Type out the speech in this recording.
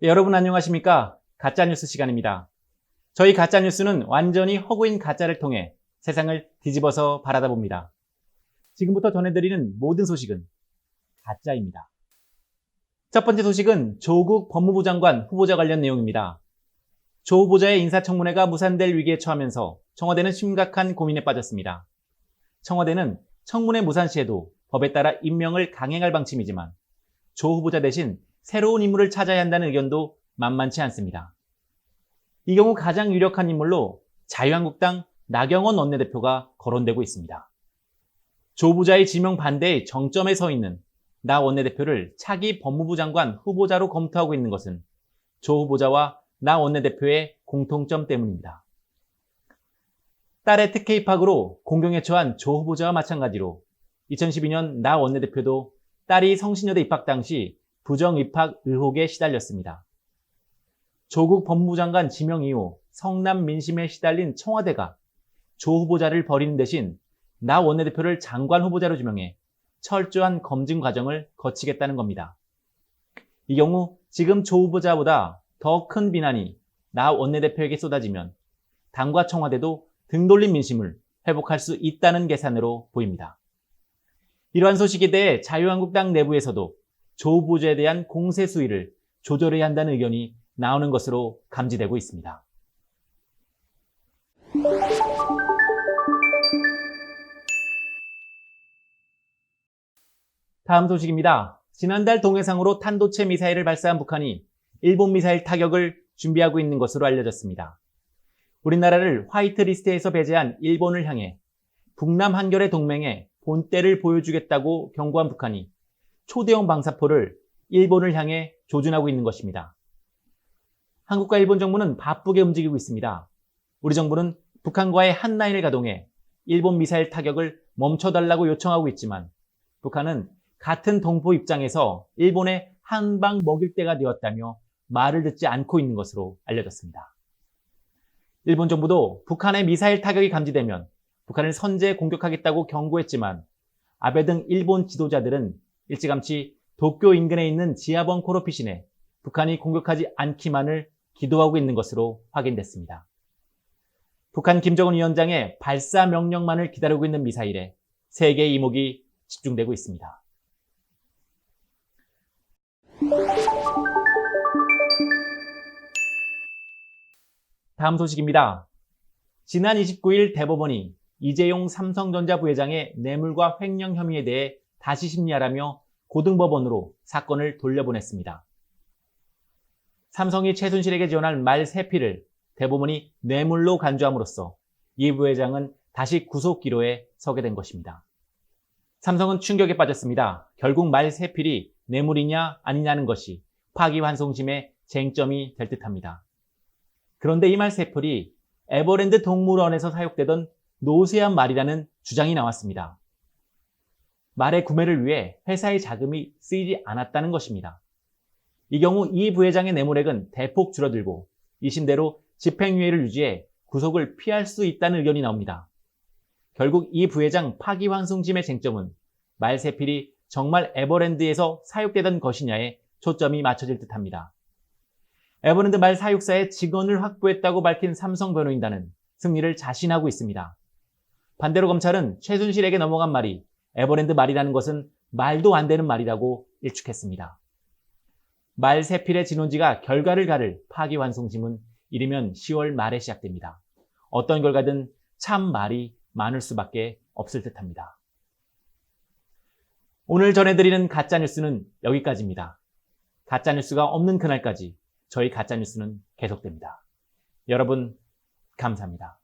네, 여러분 안녕하십니까? 가짜뉴스 시간입니다. 저희 가짜뉴스는 완전히 허구인 가짜를 통해 세상을 뒤집어서 바라다 봅니다. 지금부터 전해드리는 모든 소식은 가짜입니다. 첫 번째 소식은 조국 법무부 장관 후보자 관련 내용입니다. 조 후보자의 인사청문회가 무산될 위기에 처하면서 청와대는 심각한 고민에 빠졌습니다. 청와대는 청문회 무산 시에도 법에 따라 임명을 강행할 방침이지만 조 후보자 대신 새로운 인물을 찾아야 한다는 의견도 만만치 않습니다. 이 경우 가장 유력한 인물로 자유한국당 나경원 원내대표가 거론되고 있습니다. 조 후보자의 지명 반대의 정점에 서 있는 나 원내대표를 차기 법무부 장관 후보자로 검토하고 있는 것은 조 후보자와 나 원내대표의 공통점 때문입니다. 딸의 특혜 입학으로 공경에 처한 조 후보자와 마찬가지로 2012년 나 원내대표도 딸이 성신여대 입학 당시 부정 입학 의혹에 시달렸습니다. 조국 법무부 장관 지명 이후 성남 민심에 시달린 청와대가 조 후보자를 버리는 대신 나 원내대표를 장관 후보자로 지명해 철저한 검증 과정을 거치겠다는 겁니다. 이 경우 지금 조 후보자보다 더 큰 비난이 나 원내대표에게 쏟아지면 당과 청와대도 등 돌린 민심을 회복할 수 있다는 계산으로 보입니다. 이러한 소식에 대해 자유한국당 내부에서도 조 후보자에 대한 공세 수위를 조절해야 한다는 의견이 나오는 것으로 감지되고 있습니다. 다음 소식입니다. 지난달 동해상으로 탄도체 미사일을 발사한 북한이 일본 미사일 타격을 준비하고 있는 것으로 알려졌습니다. 우리나라를 화이트리스트에서 배제한 일본을 향해 북남 한결의 동맹에 본때를 보여주겠다고 경고한 북한이 초대형 방사포를 일본을 향해 조준하고 있는 것입니다. 한국과 일본 정부는 바쁘게 움직이고 있습니다. 우리 정부는 북한과의 한라인을 가동해 일본 미사일 타격을 멈춰달라고 요청하고 있지만 북한은 같은 동포 입장에서 일본에 한 방 먹일 때가 되었다며 말을 듣지 않고 있는 것으로 알려졌습니다. 일본 정부도 북한의 미사일 타격이 감지되면 북한을 선제 공격하겠다고 경고했지만 아베 등 일본 지도자들은 일찌감치 도쿄 인근에 있는 지하벙커로 피신해 북한이 공격하지 않기만을 기도하고 있는 것으로 확인됐습니다. 북한 김정은 위원장의 발사 명령만을 기다리고 있는 미사일에 세계의 이목이 집중되고 있습니다. 다음 소식입니다. 지난 29일 대법원이 이재용 삼성전자 부회장의 뇌물과 횡령 혐의에 대해 다시 심리하라며 고등법원으로 사건을 돌려보냈습니다. 삼성이 최순실에게 지원할 말 3피를 대법원이 뇌물로 간주함으로써 이 부회장은 다시 구속 기로에 서게 된 것입니다. 삼성은 충격에 빠졌습니다. 결국 말 3필이 뇌물이냐 아니냐는 것이 파기환송심의 쟁점이 될 듯합니다. 그런데 이 말 3필이 에버랜드 동물원에서 사육되던 노쇠한 말이라는 주장이 나왔습니다. 말의 구매를 위해 회사의 자금이 쓰이지 않았다는 것입니다. 이 경우 이 부회장의 뇌물액은 대폭 줄어들고 2심대로 집행유예를 유지해 구속을 피할 수 있다는 의견이 나옵니다. 결국 이 부회장 파기환송심의 쟁점은 말 3필이 정말 에버랜드에서 사육되던 것이냐에 초점이 맞춰질 듯합니다. 에버랜드 말 사육사의 직원을 확보했다고 밝힌 삼성 변호인단은 승리를 자신하고 있습니다. 반대로 검찰은 최순실에게 넘어간 말이 에버랜드 말이라는 것은 말도 안 되는 말이라고 일축했습니다. 말 3필의 진원지가 결과를 가를 파기환송심은 이르면 10월 말에 시작됩니다. 어떤 결과든 참 말이 많을 수밖에 없을 듯합니다. 오늘 전해드리는 가짜뉴스는 여기까지입니다. 가짜뉴스가 없는 그날까지 저희 가짜뉴스는 계속됩니다. 여러분 감사합니다.